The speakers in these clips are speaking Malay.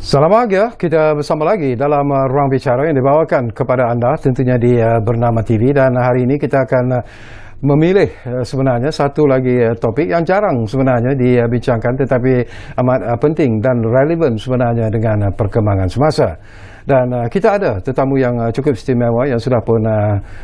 Selamat pagi, kita bersama lagi dalam Ruang Bicara yang dibawakan kepada anda tentunya di Bernama TV, dan hari ini kita akan memilih sebenarnya satu lagi topik yang jarang sebenarnya dibincangkan tetapi amat penting dan relevan sebenarnya dengan perkembangan semasa. Dan kita ada tetamu yang cukup istimewa yang sudah pun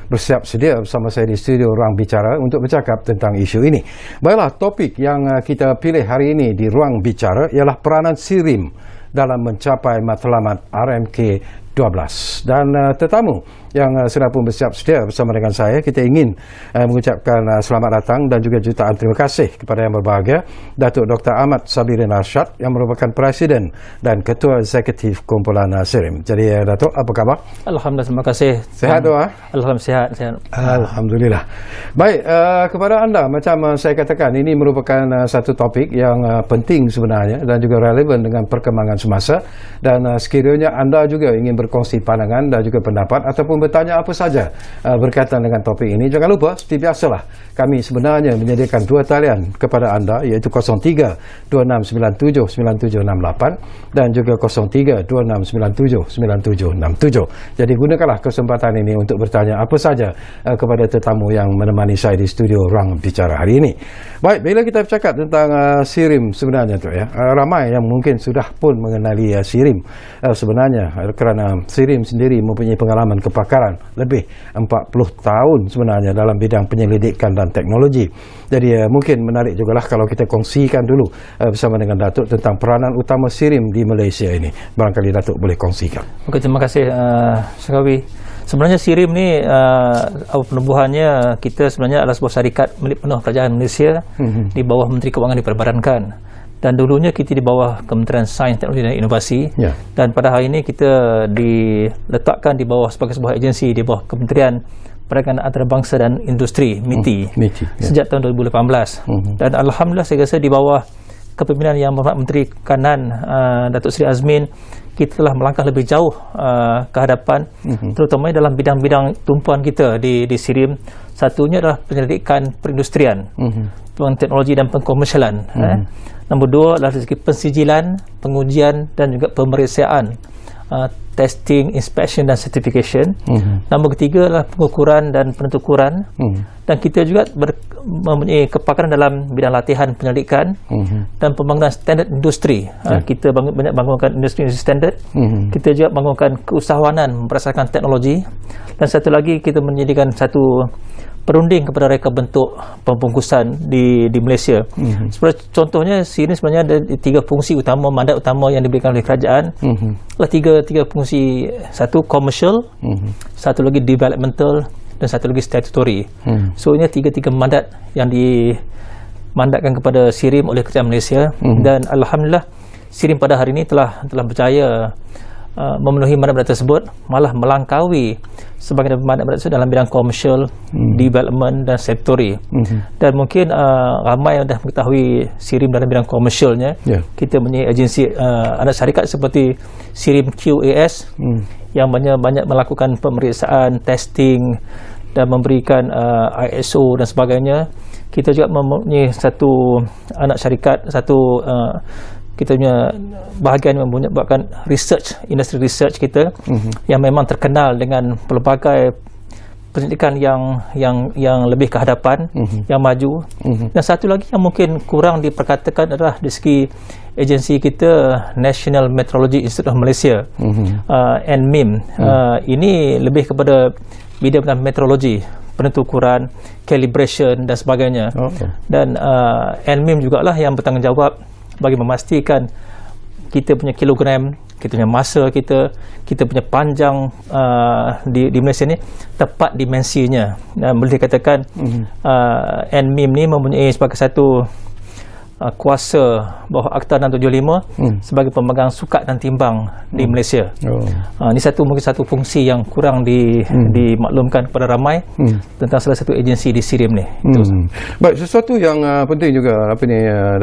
bersiap sedia bersama saya di studio Ruang Bicara untuk bercakap tentang isu ini. Baiklah, topik yang kita pilih hari ini di Ruang Bicara ialah peranan SIRIM dalam mencapai matlamat RMK-12. Dan tetamu yang sudah pun bersiap sedia bersama dengan saya, kita ingin mengucapkan selamat datang dan juga jutaan terima kasih kepada yang berbahagia Datuk Dr. Ahmad Sabirin Arsyad yang merupakan Presiden dan Ketua Eksekutif Kumpulan SIRIM. Jadi Datuk, apa khabar? Alhamdulillah, terima kasih. Sehat tu? Alhamdulillah, sehat. Alhamdulillah. Baik, kepada anda, macam saya katakan, ini merupakan satu topik yang penting sebenarnya dan juga relevan dengan perkembangan semasa, dan sekiranya anda juga ingin berkongsi pandangan dan juga pendapat ataupun bertanya apa saja berkaitan dengan topik ini, jangan lupa seperti biasalah kami sebenarnya menyediakan dua talian kepada anda, iaitu 03-2697-9768 dan juga 03-2697-9767. Jadi gunakanlah kesempatan ini untuk bertanya apa saja kepada tetamu yang menemani saya di studio Ruang Bicara hari ini. Baik, bila kita bercakap tentang SIRIM sebenarnya tu ya, ramai yang mungkin sudah pun mengenali SIRIM sebenarnya, kerana SIRIM sendiri mempunyai pengalaman kepakaran lebih 40 tahun sebenarnya dalam bidang penyelidikan dan teknologi. Jadi mungkin menarik jugalah kalau kita kongsikan dulu bersama dengan Datuk tentang peranan utama SIRIM di Malaysia ini. Barangkali Datuk boleh kongsikan. Okey, terima kasih Syakawi. Sebenarnya SIRIM ni penubuhannya kita sebenarnya adalah sebuah syarikat milik penuh kerajaan Malaysia di bawah Menteri Kewangan diperbadankan. Dan dulunya kita di bawah Kementerian Sains, Teknologi dan Inovasi, dan pada hari ini kita diletakkan di bawah sebagai sebuah agensi di bawah Kementerian Perdagangan Antarabangsa dan Industri MITI, sejak tahun 2018. Dan Alhamdulillah saya rasa di bawah kepimpinan Yang Berhormat Menteri Kanan Datuk Seri Azmin, kita telah melangkah lebih jauh ke hadapan, terutama dalam bidang-bidang tumpuan kita di SIRIM. Satunya adalah penyelidikan perindustrian, teknologi dan pengkomersialan. Nombor dua adalah dari segi pensijilan, pengujian dan juga pemeriksaan, testing, inspection dan certification. Nombor ketiga adalah pengukuran dan penentukuran. Dan kita juga mempunyai kepakaran dalam bidang latihan penyelidikan dan pembangunan standard industri. Kita banyak bangunkan industri standard. Kita juga bangunkan keusahawanan berdasarkan teknologi. Dan satu lagi, kita menyediakan satu perunding kepada reka bentuk pembungkusan di Malaysia. Contohnya, sini sebenarnya ada tiga fungsi utama, mandat utama yang diberikan oleh kerajaan. Tiga fungsi, satu commercial, satu lagi developmental dan satu lagi statutory. So ini tiga mandat yang dimandatkan kepada SIRIM oleh kerajaan Malaysia. Dan Alhamdulillah SIRIM pada hari ini telah berjaya memenuhi mandat tersebut, malah melangkaui sebagai mandat tersebut dalam bidang commercial, development dan statutory. Dan mungkin ramai yang dah mengetahui SIRIM dalam bidang komersialnya. Kita mempunyai agensi anak syarikat seperti SIRIM QAS yang banyak melakukan pemeriksaan, testing dan memberikan ISO dan sebagainya. Kita juga mempunyai satu anak syarikat, kita punya bahagian membuatkan research, industri research kita yang memang terkenal dengan pelbagai penyelidikan yang lebih ke hadapan, yang maju. Dan satu lagi yang mungkin kurang diperkatakan adalah dari segi agensi kita, National Meteorology Institute of Malaysia, NMIM. Ini lebih kepada bidang meteorologi, penentukuran, calibration dan sebagainya. Dan NMIM jugalah yang bertanggungjawab bagi memastikan kita punya kilogram, kita punya masa kita punya panjang di Malaysia ni tepat dimensinya. Boleh dikatakan NMIM ni mempunyai sebagai satu kuasa bawah Akta 675 sebagai pemegang sukat dan timbang di Malaysia. Ini mungkin satu fungsi yang kurang dimaklumkan kepada ramai tentang salah satu agensi di SIRIM ni. Baik, sesuatu yang penting juga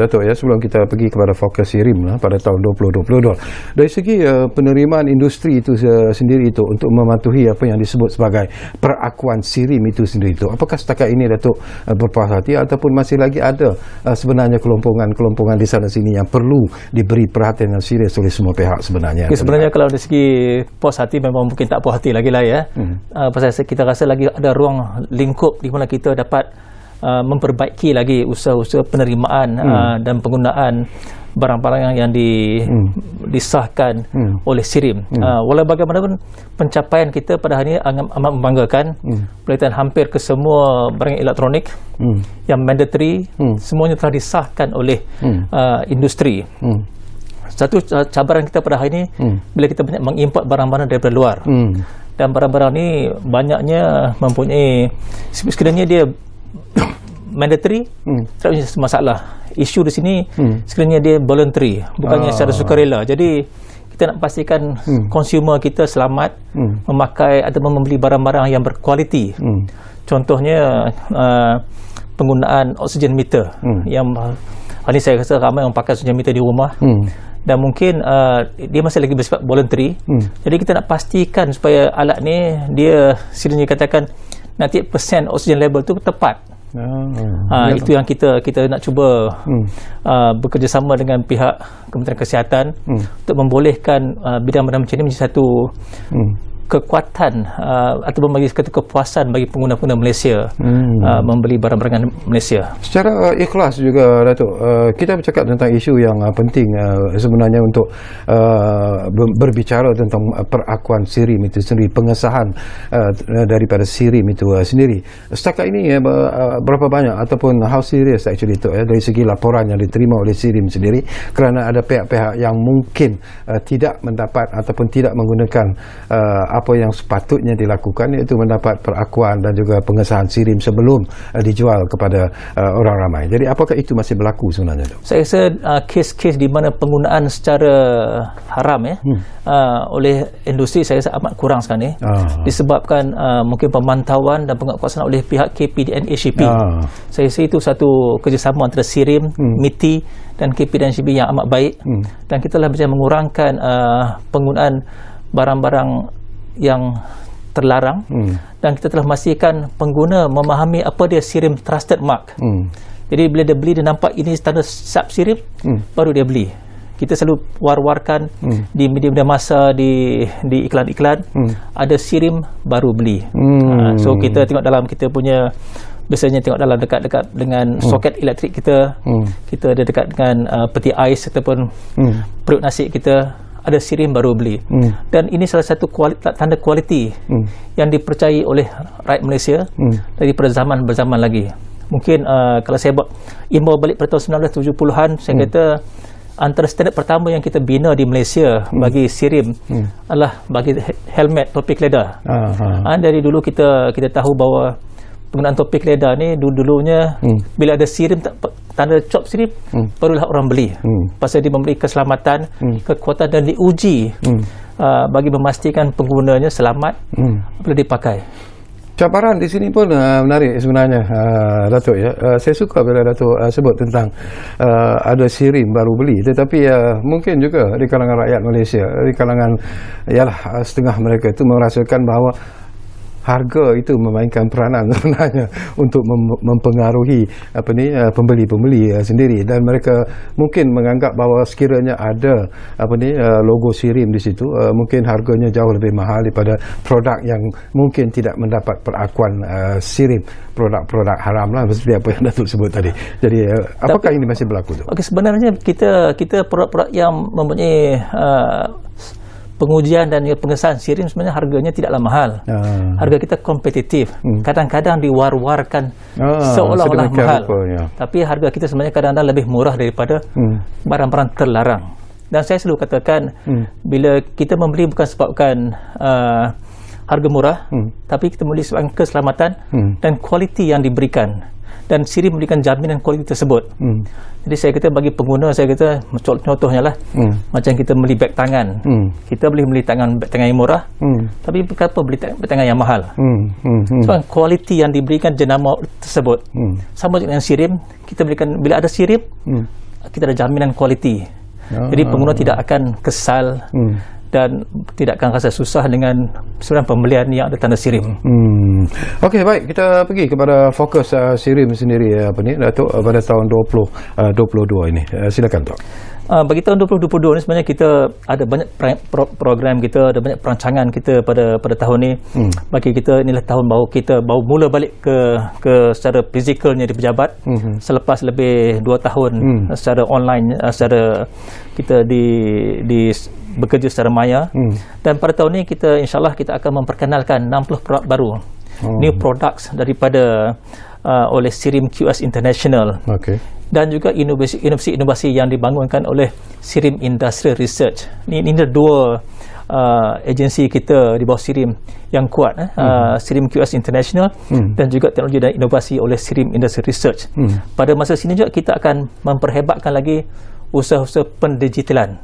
Datuk ya, sebelum kita pergi kepada fokus SIRIM pada tahun 2022, dari segi penerimaan industri itu sendiri itu untuk mematuhi apa yang disebut sebagai perakuan SIRIM itu sendiri itu, apakah setakat ini Datuk berpuas hati ataupun masih lagi ada sebenarnya kelompok kelompongan di sana sini yang perlu diberi perhatian yang serius oleh semua pihak sebenarnya. Sebenarnya kalau dari segi puas hati memang mungkin tak puas hati lagi lah ya. Pasal kita rasa lagi ada ruang lingkup di mana kita dapat memperbaiki lagi usaha-usaha penerimaan dan penggunaan barang-barang yang disahkan oleh SIRIM. Walau bagaimanapun pencapaian kita pada hari ini amat membanggakan. Berkaitan hampir ke semua barang elektronik yang mandatory, semuanya telah disahkan oleh industri. Satu cabaran kita pada hari ini bila kita banyak mengimport barang-barang daripada luar. Dan barang-barang ni banyaknya mempunyai, sekiranya dia mandatory, tak ada masalah. Isu di sini sekiranya dia voluntary, bukannya secara sukarela. Jadi kita nak pastikan consumer kita selamat memakai atau membeli barang-barang yang berkualiti. Contohnya penggunaan oksigen meter yang hari ini saya rasa ramai orang pakai oksigen meter di rumah. Dan mungkin dia masih lagi bersifat voluntary. Jadi kita nak pastikan supaya alat ni dia sekiranya katakan 98% oksigen level tu tepat. Itu yang kita nak cuba bekerjasama dengan pihak Kementerian Kesihatan untuk membolehkan bidang-bidang macam ini menjadi satu kekuatan ataupun bagi satu kepuasan bagi pengguna-pengguna Malaysia membeli barang-barang Malaysia. Secara ikhlas juga, Datuk, kita bercakap tentang isu yang penting sebenarnya untuk berbicara tentang perakuan SIRIM itu sendiri, pengesahan daripada SIRIM itu sendiri. Setakat ini berapa banyak ataupun how serious actually itu dari segi laporan yang diterima oleh SIRIM sendiri, kerana ada pihak-pihak yang mungkin tidak mendapat ataupun tidak menggunakan apa yang sepatutnya dilakukan, iaitu mendapat perakuan dan juga pengesahan SIRIM sebelum dijual kepada orang ramai. Jadi apakah itu masih berlaku sebenarnya, Dok? Saya rasa kes-kes di mana penggunaan secara haram oleh industri saya rasa amat kurang sekarang ni. Disebabkan mungkin pemantauan dan penguatkuasaan oleh pihak KP dan ACP. Saya rasa itu satu kerjasama antara SIRIM, MITI dan KP dan ACP yang amat baik. Dan kita telah berjaya mengurangkan penggunaan barang-barang yang terlarang, dan kita telah memastikan pengguna memahami apa dia SIRIM Trusted Mark. Jadi bila dia beli, dia nampak ini tanda sub SIRIM, baru dia beli. Kita selalu war-warkan di media-media masa, di iklan-iklan, ada SIRIM baru beli. So kita tengok dalam kita punya, biasanya tengok dalam dekat-dekat dengan soket elektrik kita, kita ada dekat dengan peti ais ataupun periuk nasi kita, ada SIRIM baru beli. Dan ini salah satu tanda kualiti yang dipercayai oleh rakyat Malaysia daripada zaman berzaman lagi. Mungkin kalau saya buat imbau balik pada tahun 1970-an, saya kata antara standard pertama yang kita bina di Malaysia bagi SIRIM adalah bagi helmet topi keledar. Dari dulu kita tahu bahawa penggunaan topi keledar ni dulunya bila ada SIRIM, tanda cop SIRIM, barulah orang beli. Pasal dia memberi keselamatan, kekuatan, dan diuji bagi memastikan penggunanya selamat bila dipakai. Cabaran di sini pun menarik sebenarnya, Datuk, ya. Saya suka bila Datuk sebut tentang ada SIRIM baru beli, tetapi mungkin juga di kalangan rakyat Malaysia, di kalangan setengah mereka itu merasakan bahawa harga itu memainkan peranan sebenarnya untuk mempengaruhi pembeli-pembeli sendiri, dan mereka mungkin menganggap bahawa sekiranya ada logo SIRIM di situ, mungkin harganya jauh lebih mahal daripada produk yang mungkin tidak mendapat perakuan SIRIM, produk-produk haram lah, seperti apa yang Datuk sebut tadi. Jadi apakah ini masih berlaku, tu? Sebenarnya kita produk-produk yang mempunyai pengujian dan pengesahan SIRIM sebenarnya harganya tidaklah mahal. Harga kita kompetitif. Kadang-kadang diwar-warkan seolah-olah mahal. Tapi harga kita sebenarnya kadang-kadang lebih murah daripada barang-barang terlarang. Dan saya selalu katakan, bila kita membeli bukan sebabkan harga murah, tapi kita membeli sebabkan keselamatan dan kualiti yang diberikan. Dan SIRIM memberikan jaminan kualiti tersebut. Jadi saya kata bagi pengguna, saya kata contohnya lah, macam kita beli beg tangan, kita boleh beli beg tangan yang murah, tapi kenapa beli beg tangan yang mahal? Sebab kualiti yang diberikan jenama tersebut. Sama dengan SIRIM, kita berikan, bila ada SIRIM, kita ada jaminan kualiti. Jadi pengguna tidak akan kesal dan tidak akan rasa susah dengan sebenarnya pembelian yang ada tanda SIRIM. Okey, baik, kita pergi kepada fokus SIRIM sendiri Datuk, pada tahun 2022 ini. Silakan, Tok. Bagi tahun 2022 ni sebenarnya kita ada banyak program kita, ada banyak perancangan kita pada tahun ni. Bagi kita inilah tahun baru mula balik ke secara fizikalnya di pejabat selepas lebih 2 tahun secara online, secara kita di bekerja secara maya. Dan pada tahun ni kita insyaAllah kita akan memperkenalkan 60 produk baru, new products daripada oleh SIRIM QS International. Dan juga inovasi yang dibangunkan oleh SIRIM Industrial Research. Ini ada 2 agensi kita di bawah SIRIM yang kuat, SIRIM QS International dan juga teknologi dan inovasi oleh SIRIM Industrial Research. Pada masa sini juga kita akan memperhebatkan lagi usaha-usaha pendigitalan,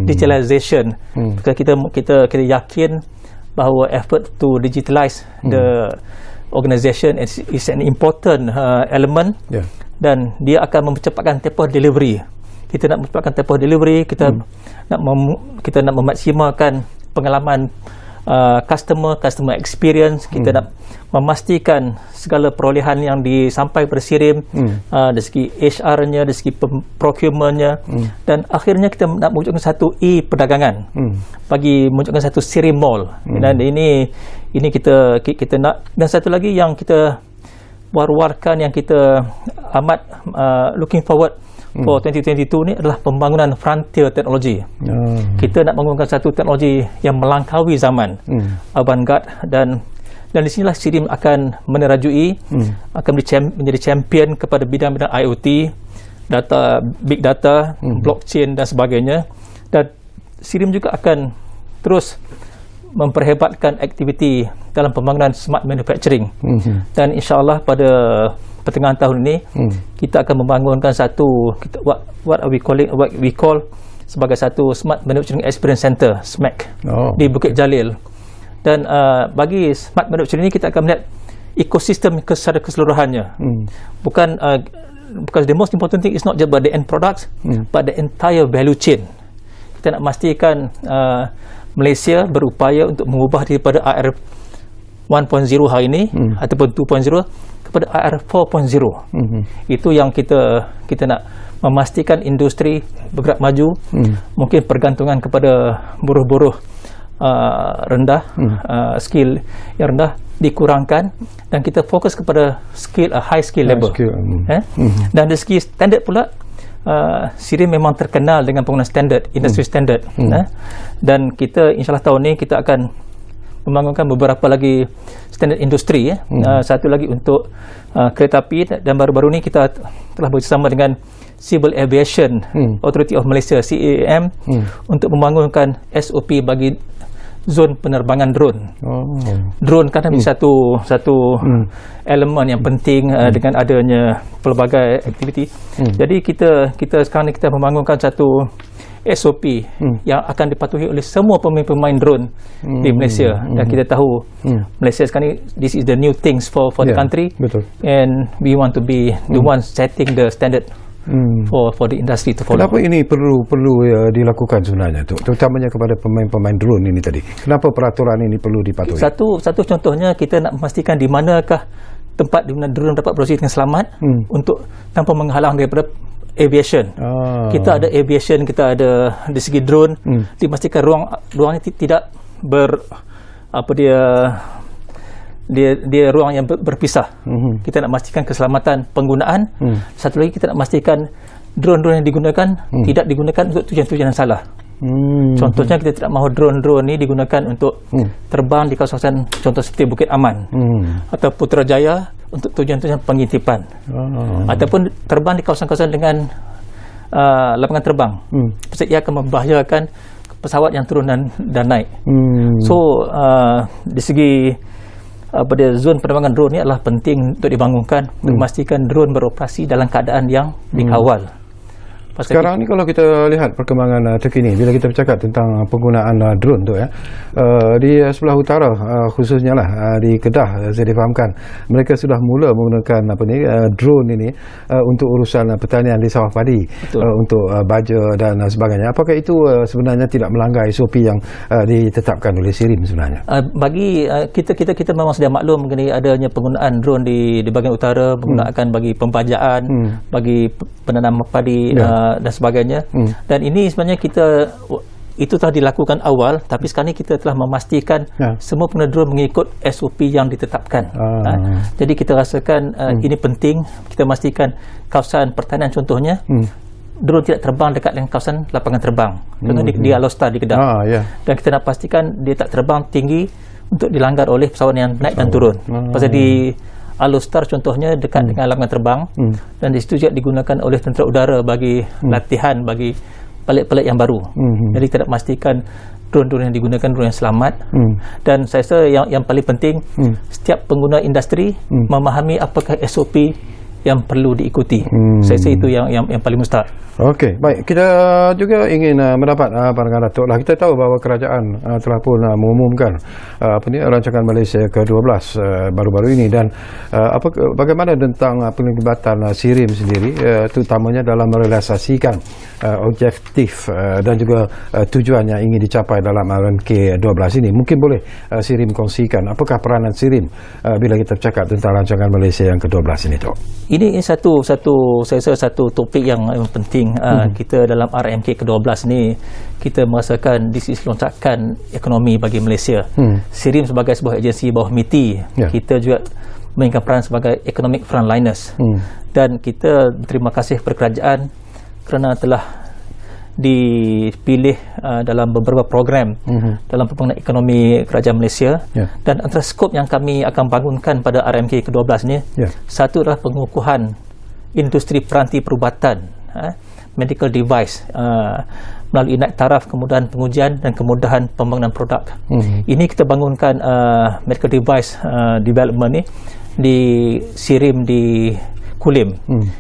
digitalization. Kita yakin bahawa effort to digitalize the organisation is an important element. Dan dia akan mempercepatkan tempoh delivery. Kita nak mempercepatkan tempoh delivery, kita nak memaksimalkan pengalaman customer experience. Kita nak memastikan segala perolehan yang disampaikan pada SIRIM dari segi HR-nya, dari segi procurement-nya, dan akhirnya kita nak mewujudkan satu perdagangan bagi mewujudkan satu SIRIM Mall. Dan ini kita nak. Dan satu lagi yang kita war-warkan, yang kita amat looking forward for 2022 ni adalah pembangunan frontier teknologi. Kita nak bangunkan satu teknologi yang melangkaui zaman, avant-garde, dan di sinilah SIRIM akan menerajui, akan menjadi champion kepada bidang-bidang IoT, data, big data, blockchain dan sebagainya. Dan SIRIM juga akan terus memperhebatkan aktiviti dalam pembangunan smart manufacturing. Dan insyaAllah pada pertengahan tahun ini kita akan membangunkan satu what we call sebagai satu Smart Manufacturing Experience Center, SMAC, di Bukit Jalil. Dan bagi smart manufacturing ini kita akan melihat ekosistem secara keseluruhannya. Bukan because the most important thing is not just about the end products, but the entire value chain. Kita nak memastikan Malaysia berupaya untuk mengubah daripada AR 1.0 hari ini ataupun 2.0 kepada AR 4.0. Itu yang kita nak memastikan industri bergerak maju. Mungkin pergantungan kepada buruh-buruh rendah, skill yang rendah dikurangkan, dan kita fokus kepada skill high skill level. Dan dari segi standard pula, SIRIM memang terkenal dengan penggunaan standard, industri standard. Dan kita insyaAllah tahun ini kita akan membangunkan beberapa lagi standard industri. Satu lagi untuk kereta api, dan baru-baru ini kita telah bersama dengan Civil Aviation Authority of Malaysia, CAAM, untuk membangunkan SOP bagi zon penerbangan drone. Drone kan menjadi satu elemen yang penting dengan adanya pelbagai aktiviti. Jadi kita sekarang ni kita membangunkan satu SOP yang akan dipatuhi oleh semua pemain drone di Malaysia. Dan kita tahu Malaysia sekarang ni, this is the new things for the country. And we want to be the ones setting the standard for the industry to follow. Kenapa ini perlu dilakukan sebenarnya, tu, terutamanya kepada pemain-pemain drone ini tadi? Kenapa peraturan ini perlu dipatuhi? Satu contohnya, kita nak memastikan di manakah tempat di mana drone dapat beroperasi dengan selamat untuk tanpa menghalang daripada aviation. Kita ada aviation, kita ada di segi drone, dipastikan ruangnya tidak dia ruang yang berpisah. Kita nak memastikan keselamatan penggunaan. Satu lagi, kita nak memastikan drone-drone yang digunakan tidak digunakan untuk tujuan-tujuan yang salah. Contohnya, kita tidak mahu drone-drone ini digunakan untuk terbang di kawasan contoh seperti Bukit Aman atau Putrajaya untuk tujuan-tujuan pengintipan, ataupun terbang di kawasan-kawasan dengan lapangan terbang. Ia akan membahayakan pesawat yang turun dan naik. So di segi zon penerbangan drone ini adalah penting untuk dibangunkan, untuk memastikan drone beroperasi dalam keadaan yang dikawal. Sekarang ni kalau kita lihat perkembangan terkini, bila kita bercakap tentang penggunaan drone tu di sebelah utara khususnya lah di Kedah, saya difahamkan mereka sudah mula menggunakan drone ini untuk urusan pertanian di sawah padi, untuk baja dan sebagainya. Apakah itu sebenarnya tidak melanggar SOP yang ditetapkan oleh SIRIM sebenarnya? Bagi kita memang sedia maklum mengenai adanya penggunaan drone di bahagian utara, menggunakan bagi pembajaan, bagi penanam padi dan sebagainya. Dan ini sebenarnya itu telah dilakukan awal, tapi sekarang ini kita telah memastikan semua pengguna drone mengikut SOP yang ditetapkan. Jadi kita rasakan ini penting, kita memastikan kawasan pertanian contohnya, drone tidak terbang dekat dengan kawasan lapangan terbang. Contohnya di Alostar di Kedah. Dan kita nak pastikan dia tak terbang tinggi untuk dilanggar oleh pesawat yang naik dan turun. Pasal di Alostar contohnya dekat dengan lapangan terbang, dan di situ juga digunakan oleh tentera udara bagi latihan bagi pilot-pilot yang baru. Jadi kita nak pastikan drone-drone yang digunakan drone yang selamat. Dan saya rasa yang paling penting, setiap pengguna industri memahami apakah SOP yang perlu diikuti. Saya rasa itu yang paling mustahak. Okey, baik. Kita juga ingin mendapat pandangan Datuk lah. Kita tahu bahawa kerajaan telah pun mengumumkan rancangan Malaysia ke-12 baru-baru ini, dan bagaimana tentang penglibatan SIRIM sendiri, terutamanya dalam merealisasikan objektif dan juga tujuan yang ingin dicapai dalam RMK12 ini. Mungkin boleh SIRIM kongsikan apakah peranan SIRIM bila kita bercakap tentang rancangan Malaysia yang ke-12 ini, Tok? Ini satu saya rasa satu topik yang penting. Kita dalam RMK ke-12 ni kita merasakan this is loncakan ekonomi bagi Malaysia. SIRIM sebagai sebuah agensi bawah MITI, kita juga mainkan peran sebagai economic frontliners. Dan kita berterima kasih kepada kerajaan kerana telah dipilih dalam beberapa program dalam pembangunan ekonomi kerajaan Malaysia. Dan antara skop yang kami akan bangunkan pada RMK ke-12 ni, satu adalah pengukuhan industri peranti perubatan, medical device, melalui naik taraf, kemudahan pengujian dan kemudahan pembangunan produk. Ini kita bangunkan medical device development ni di SIRIM di Kulim.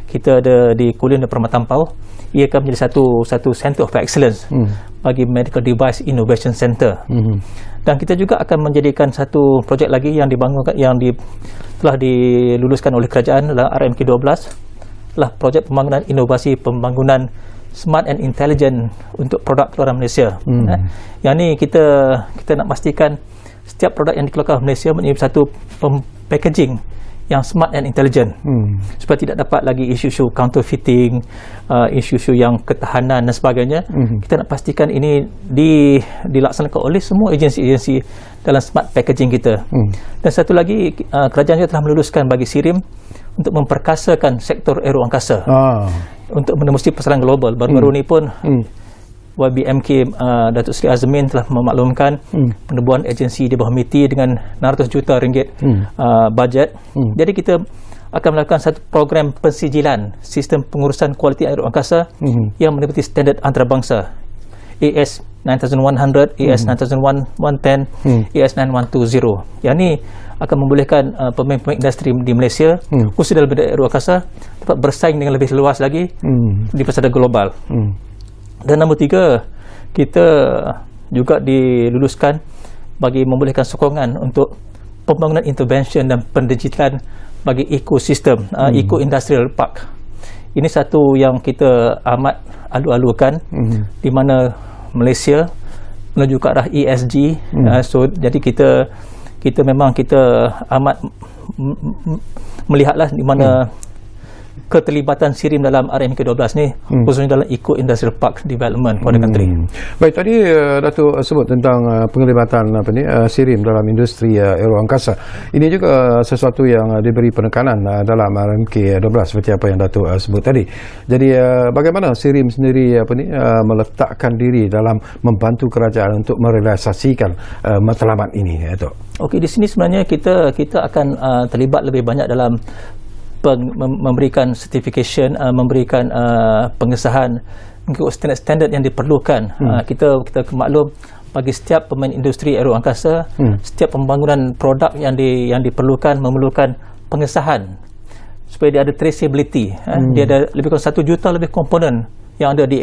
Kita ada di Kulim dan Permatampau. Ia akan menjadi satu center of excellence bagi medical device innovation center. Dan kita juga akan menjadikan satu projek lagi yang dibangunkan, telah diluluskan oleh kerajaan dalam RMK12, adalah projek pembangunan inovasi pembangunan smart and intelligent untuk produk keluaran Malaysia. Yang ni kita nak pastikan setiap produk yang dikeluarkan oleh Malaysia mempunyai satu packaging yang smart and intelligent, supaya tidak dapat lagi isu-isu counterfeiting, isu-isu yang ketahanan dan sebagainya. Kita nak pastikan ini dilaksanakan oleh semua agensi-agensi dalam smart packaging kita. Dan satu lagi, kerajaan juga telah meluluskan bagi SIRIM untuk memperkasakan sektor aeroangkasa untuk menembusi pasaran global. Baru-baru ni pun YBMK Datuk Seri Azmin telah memaklumkan penubuhan agensi di bawah MITI dengan 600 juta ringgit bajet. Jadi kita akan melakukan satu program pensijilan sistem pengurusan kualiti aeroangkasa yang meliputi standard antarabangsa AS 9100, AS 9110, AS 9120. Yang ni akan membolehkan pemain-pemain industri di Malaysia, khusus dalam bidang aeroangkasa, dapat bersaing dengan lebih luas lagi di pasar global. Dan nombor 3, kita juga diluluskan bagi membolehkan sokongan untuk pembangunan intervention dan pendigitalan bagi ekosistem, eco-industrial park. Ini satu yang kita amat alu-alukan, di mana Malaysia menuju ke arah ESG. So jadi kita memang amat melihatlah di mana keterlibatan SIRIM dalam RMK12 ni, khususnya dalam Eco Industrial Park Development for the country. Baik, tadi Datuk sebut tentang penglibatan SIRIM dalam industri aeroangkasa. Ini juga sesuatu yang diberi penekanan dalam RMK12 seperti apa yang Datuk sebut tadi. Jadi bagaimana SIRIM sendiri meletakkan diri dalam membantu kerajaan untuk merealisasikan matlamat ini, Datuk? Okey, di sini sebenarnya kita akan terlibat lebih banyak dalam memberikan certification, memberikan pengesahan mengikut standard-standard yang diperlukan. Kita maklum bagi setiap pemain industri aeroangkasa, setiap pembangunan produk yang diperlukan memerlukan pengesahan supaya dia ada traceability. Dia ada lebih kurang 1 juta lebih komponen yang ada di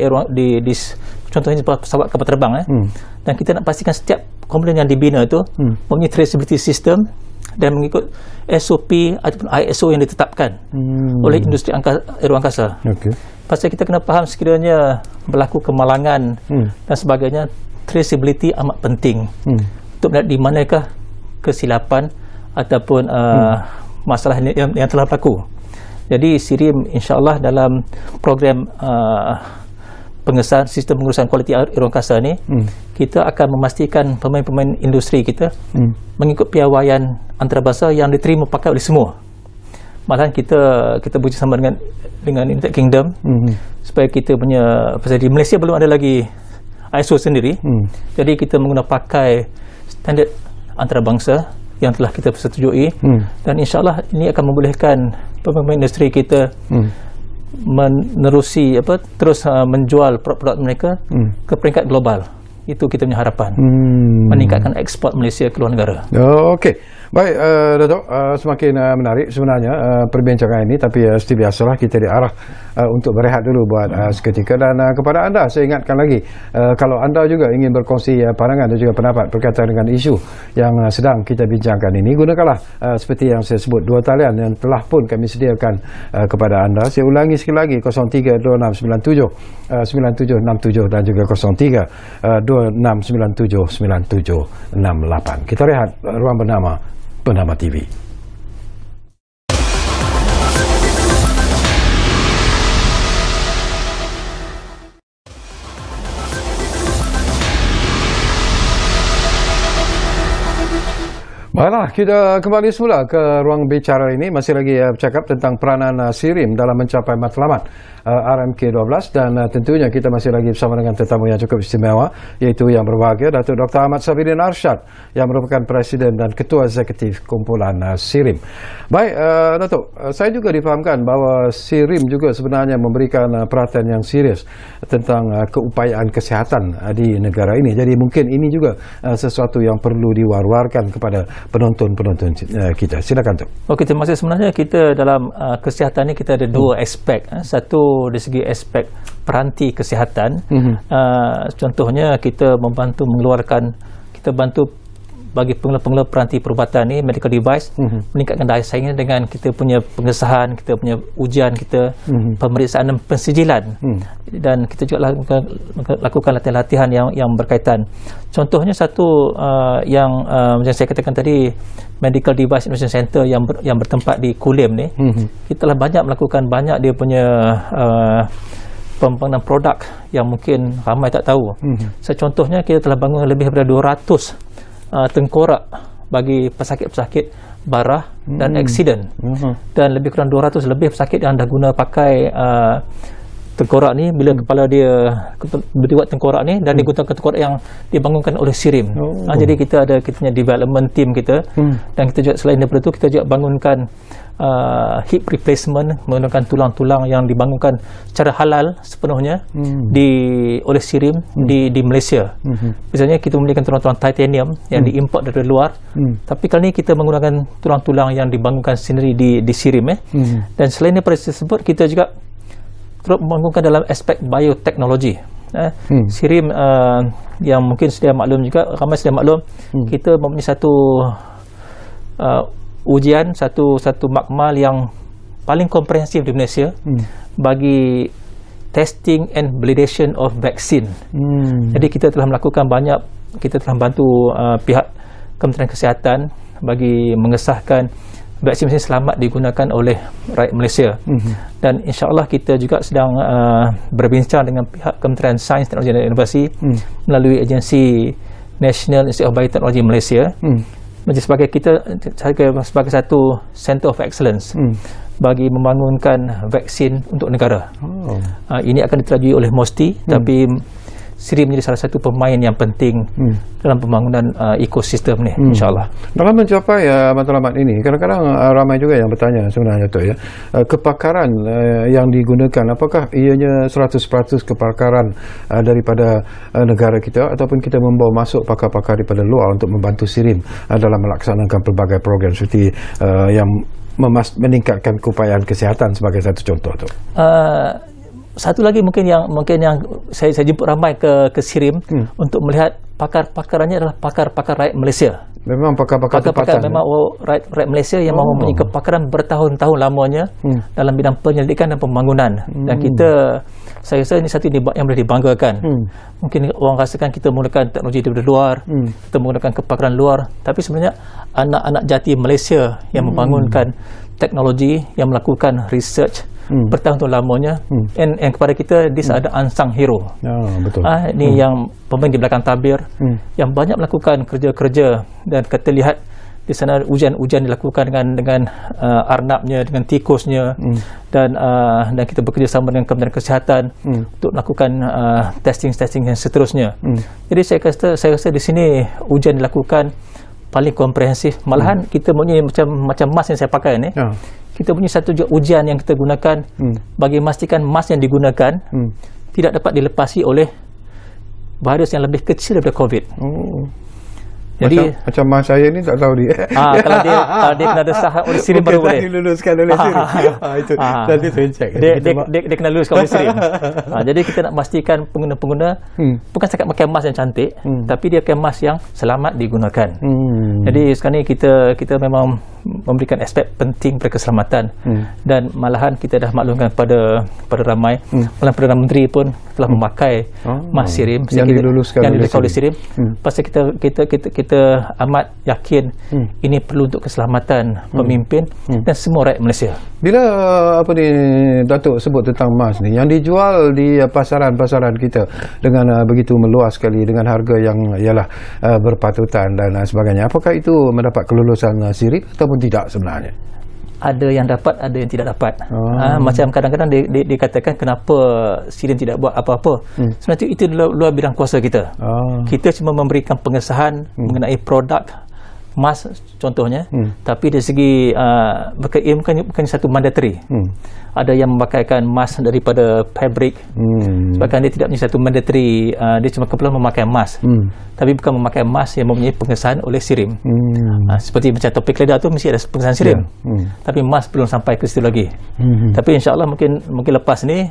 contohnya pesawat kapal terbang dan kita nak pastikan setiap komponen yang dibina itu mempunyai traceability system dan mengikut SOP ataupun ISO yang ditetapkan oleh industri aeroangkasa. Pasal kita kena faham sekiranya berlaku kemalangan dan sebagainya, traceability amat penting untuk melihat di manakah kesilapan ataupun masalah yang telah berlaku. Jadi SIRIM insya-Allah dalam program pengesahan sistem pengurusan kualiti aeroangkasa ni, kita akan memastikan pemain-pemain industri kita mengikut piawaian antarabangsa yang diterima pakai oleh semua. Malahan kita bekerjasama dengan United Kingdom supaya kita punya, pasal di Malaysia belum ada lagi ISO sendiri, jadi kita menggunakan pakai standard antarabangsa yang telah kita persetujui, dan insya-Allah ini akan membolehkan pemain industri kita menerusi terus menjual produk-produk mereka ke peringkat global. Itu kita punya harapan, meningkatkan ekspor Malaysia ke luar negara. Okey. Baik, Datuk, semakin menarik sebenarnya perbincangan ini, tapi seperti biasalah kita diarah untuk berehat dulu buat seketika. Dan kepada anda saya ingatkan lagi, kalau anda juga ingin berkongsi pandangan dan juga pendapat berkaitan dengan isu yang sedang kita bincangkan ini, gunakanlah seperti yang saya sebut, dua talian yang telah pun kami sediakan kepada anda. Saya ulangi sekali lagi, 0326979767 dan juga 0326979768. Kita rehat ruang bernama TV. Baiklah, kita kembali semula ke ruang bicara ini. Masih lagi bercakap tentang peranan SIRIM dalam mencapai matlamat RMK12, dan tentunya kita masih lagi bersama dengan tetamu yang cukup istimewa, iaitu yang berbahagia Datuk Dr. Ahmad Safiuddin Arsyad yang merupakan Presiden dan Ketua Eksekutif Kumpulan SIRIM. Baik, Datuk, saya juga difahamkan bahawa SIRIM juga sebenarnya memberikan perhatian yang serius tentang keupayaan kesihatan di negara ini. Jadi mungkin ini juga sesuatu yang perlu diwar-warkan kepada penonton-penonton kita. Silakan, Tok. Okey, terima kasih. Sebenarnya kita dalam kesihatan ni kita ada dua aspek. Satu dari segi aspek peranti kesihatan. Contohnya kita membantu mengeluarkan, kita bantu bagi pengelola peranti perubatan ni, medical device, meningkatkan daya saingnya dengan kita punya pengesahan, kita punya ujian kita, pemeriksaan dan pensijilan, dan kita juga lakukan latihan-latihan yang berkaitan. Contohnya satu yang macam saya katakan tadi, Medical Device Innovation Center yang bertempat di Kulim ni, kita telah banyak melakukan banyak dia punya pembangunan produk yang mungkin ramai tak tahu. Contohnya kita telah bangun lebih daripada 200 tengkorak bagi pesakit-pesakit barah dan aksiden, dan lebih kurang 200 lebih pesakit yang dah guna pakai tengkorak ni, bila kepala dia buat tengkorak ni, dan digunakan tengkorak yang dibangunkan oleh SIRIM. Jadi kita punya development team kita, dan kita juga selain daripada itu kita juga bangunkan hip replacement menggunakan tulang-tulang yang dibangunkan secara halal sepenuhnya oleh SIRIM di Malaysia. Misalnya kita memiliki tulang-tulang titanium yang diimport dari luar, tapi kali ini kita menggunakan tulang-tulang yang dibangunkan sendiri di SIRIM. Dan selain daripada tersebut, kita juga terus membangunkan dalam aspek bioteknologi. SIRIM yang mungkin sedia maklum juga, ramai sedia maklum, kita mempunyai satu ujian, satu makmal yang paling komprehensif di Malaysia bagi testing and validation of vaccine. Jadi kita telah melakukan banyak, kita telah bantu pihak Kementerian Kesihatan bagi mengesahkan vaksin selamat digunakan oleh rakyat Malaysia. Dan insya-Allah kita juga sedang berbincang dengan pihak Kementerian Sains, Teknologi dan Inovasi melalui agensi National Institute of Biotechnology Malaysia, sebagai satu Center of Excellence bagi membangunkan vaksin untuk negara. Ini akan diterajui oleh MOSTI, tapi SIRIM menjadi salah satu pemain yang penting dalam pembangunan ekosistem ni, insya-Allah. Dalam mencapai matlamat ini, kadang-kadang ramai juga yang bertanya sebenarnya, Tok, ya, kepakaran yang digunakan, apakah ianya 100% kepakaran daripada negara kita, ataupun kita membawa masuk pakar-pakar daripada luar untuk membantu SIRIM dalam melaksanakan pelbagai program seperti yang meningkatkan keupayaan kesihatan sebagai satu contoh, Tok? satu lagi mungkin yang saya jemput ramai ke SIRIM untuk melihat pakar-pakarannya adalah pakar-pakar rakyat Malaysia. Memang pakar-pakar tempatan. Memang rakyat Malaysia yang mempunyai kepakaran bertahun-tahun lamanya dalam bidang penyelidikan dan pembangunan. Dan saya rasa ini satu yang boleh dibanggakan. Mungkin orang rasakan kita menggunakan teknologi dari luar, kita menggunakan kepakaran luar, tapi sebenarnya anak-anak jati Malaysia yang membangunkan teknologi, yang melakukan research bertahun-tahun lamanya, and kepada kita this ada unsung hero. Betul. Ini yang pemain di belakang tabir yang banyak melakukan kerja-kerja, dan kita lihat di sana ujian-ujian dilakukan dengan arnabnya, dengan tikusnya, dan kita bekerjasama dengan Kementerian Kesihatan untuk melakukan testing yang seterusnya. Jadi saya rasa di sini ujian dilakukan paling komprehensif. Malahan kita punya macam mask yang saya pakai ni. Kita punya satu ujian yang kita gunakan bagi memastikan mask yang digunakan tidak dapat dilepasi oleh virus yang lebih kecil daripada COVID. Jadi macam mas saya ni tak tahu dia. Kalau dia kena desah oleh SIRIM baru boleh. Diluluskan oleh SIRIM. Itu nanti saya cek. Dia kena luluskan oleh SIRIM. Jadi kita nak pastikan pengguna-pengguna bukan setakat pakai mask yang cantik, tapi dia pakai mask yang selamat digunakan. Jadi sekarang ni kita memang memberikan aspek penting keselamatan, dan malahan kita dah maklumkan pada ramai, malah Perdana Menteri pun telah memakai mask SIRIM yang diluluskan oleh SIRIM. Pasal kita amat yakin ini perlu untuk keselamatan pemimpin dan semua rakyat Malaysia. Bila Datuk sebut tentang emas ni yang dijual di pasaran-pasaran kita dengan begitu meluas sekali, dengan harga yang ialah berpatutan dan sebagainya, apakah itu mendapat kelulusan SIRIM ataupun tidak sebenarnya? Ada yang dapat, ada yang tidak dapat. Macam kadang-kadang dikatakan kenapa SIRIM tidak buat apa-apa. Sebenarnya itu luar bidang kuasa kita. Kita cuma memberikan pengesahan mengenai produk emas contohnya, tapi dari segi bukan satu mandatory. Ada yang memakaikan emas daripada fabrik, sebabkan dia tidak punya satu mandatory, dia cuma keperluan memakai emas, tapi bukan memakai emas yang mempunyai pengesahan oleh SIRIM. Seperti macam topik ledah tu mesti ada pengesahan SIRIM, tapi emas belum sampai ke situ lagi. Tapi insyaAllah mungkin lepas ni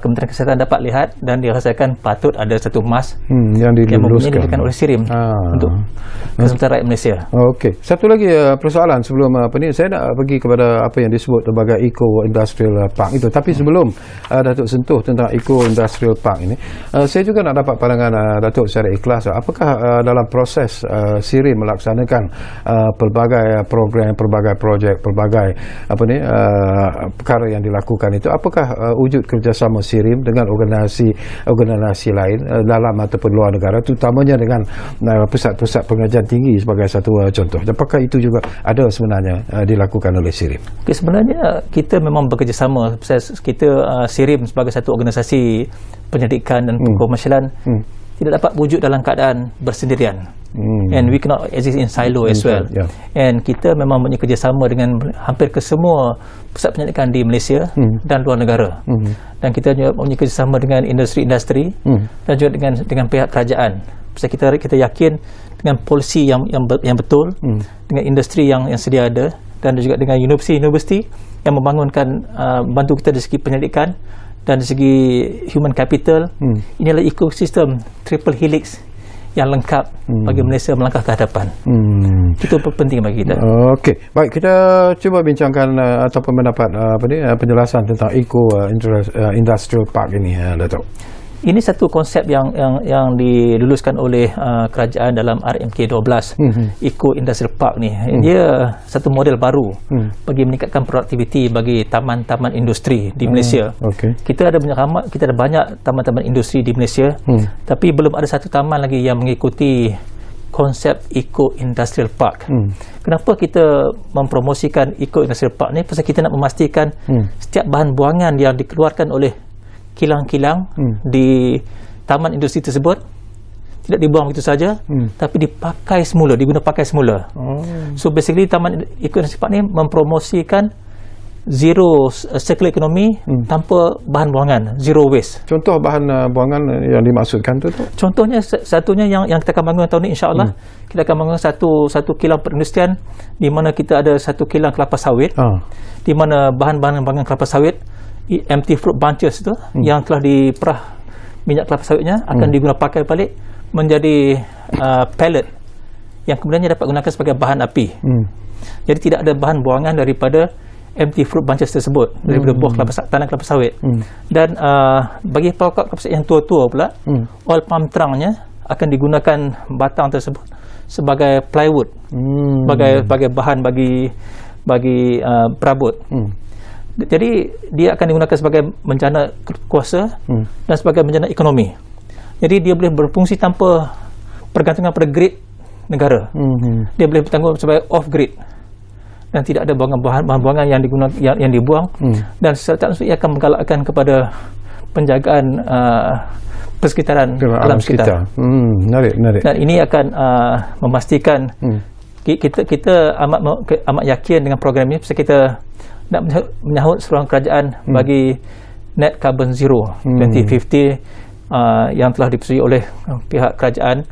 Kementerian Kesihatan dapat lihat dan dirasakan patut ada satu emas yang diluluskan oleh SIRIM untuk keselamatan rakyat Malaysia. Okey, satu lagi persoalan sebelum saya nak pergi kepada apa yang disebut sebagai Eco-Industrial Park itu. Tapi sebelum Datuk sentuh tentang Eco-Industrial Park ini, saya juga nak dapat pandangan Datuk secara ikhlas. Apakah dalam proses SIRIM melaksanakan pelbagai program, pelbagai projek, pelbagai perkara yang dilakukan itu, apakah wujud kerjasama SIRIM dengan organisasi lain dalam ataupun luar negara, terutamanya dengan pusat-pusat pengajian tinggi sebagai satu contoh? Apakah itu juga ada sebenarnya dilakukan oleh SIRIM? Okay, sebenarnya kita memang bekerjasama. Kita SIRIM sebagai satu organisasi penyelidikan dan komersialan tidak dapat wujud dalam keadaan bersendirian. And we cannot exist in silo as well. And kita memang mempunyai kerjasama dengan hampir ke semua pusat penyelidikan di Malaysia dan luar negara. Dan kita juga mempunyai kerjasama dengan industri-industri dan juga dengan pihak kerajaan. Pasal kita yakin dengan polisi yang betul, dengan industri yang sedia ada, dan juga dengan universiti yang membangunkan bantu kita dari segi penyelidikan dan dari segi human capital. Ini adalah ekosistem triple helix yang lengkap bagi Malaysia melangkah ke hadapan. Itu penting bagi kita. Okey, baik, kita cuba bincangkan ataupun mendapat penjelasan tentang Eco-Industrial Park ini, Datuk. Ini satu konsep yang diluluskan oleh kerajaan dalam RMK 12, Eco-Industrial Park ni. Dia satu model baru bagi meningkatkan produktiviti bagi taman-taman industri di Malaysia. Kita ada banyak taman-taman industri di Malaysia, tapi belum ada satu taman lagi yang mengikuti konsep Eco-Industrial Park. Kenapa kita mempromosikan Eco-Industrial Park ni? Pasal kita nak memastikan setiap bahan buangan yang dikeluarkan oleh kilang-kilang di taman industri tersebut tidak dibuang begitu saja, tapi dipakai semula, diguna pakai semula. So basically taman Eco-Industrial Park ni mempromosikan zero circular economy tanpa bahan buangan, zero waste. Contoh bahan buangan yang dimaksudkan tu? Contohnya satunya yang kita akan bangun tahun ni, insya-Allah kita akan bangun satu kilang perindustrian di mana kita ada satu kilang kelapa sawit, di mana bahan-bahan kelapa sawit empty fruit bunches tu yang telah diperah minyak kelapa sawitnya akan digunakan pakai balik menjadi pellet yang kemudiannya dapat gunakan sebagai bahan api. Jadi tidak ada bahan buangan daripada empty fruit bunches tersebut, daripada buah tanah kelapa sawit. Dan bagi pokok kelapa sawit yang tua-tua pula, oil palm trunk-nya akan digunakan batang tersebut sebagai plywood, sebagai bahan bagi perabot. Jadi dia akan digunakan sebagai bencana kuasa dan sebagai bencana ekonomi. Jadi dia boleh berfungsi tanpa pergantungan pada grid negara. Dia boleh bertanggung sebagai off grid dan tidak ada bahan-bahan yang dibuang, dan secara tak langsung ia akan menggalakkan kepada penjagaan persekitaran alam sekitar. Menarik. Dan ini akan memastikan kita amat yakin dengan program ini, pasal kita nak menyahut seruan kerajaan bagi net carbon zero 2050 yang telah dipersetujui oleh pihak kerajaan.